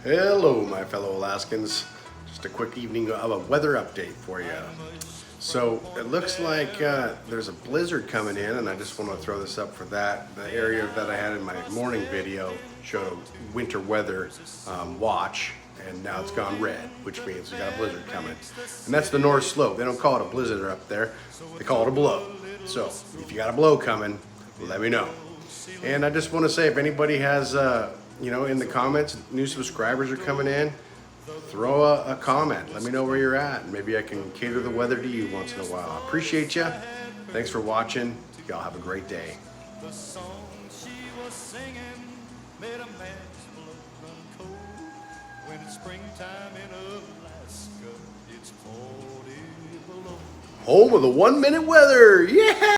Hello, my fellow Alaskans. Just a quick evening of a weather update for you. So it looks like there's a blizzard coming in, and I just want to throw this up for that. The area that I had in my morning video showed a winter weather watch, and now it's gone red, which means we got a blizzard coming. And that's the North Slope. They don't call it a blizzard up there, they call it a blow. So if you got a blow coming, let me know. And I just want to say, if anybody has in the comments, new subscribers are coming in, throw a comment. Let me know where you're at. Maybe I can cater the weather to you once in a while. I appreciate you. Thanks for watching. Y'all have a great day. The song she was singing made a man's blood run cold. When it's springtime in Alaska, it's 40 below. Home of the 1 minute weather. Yeah!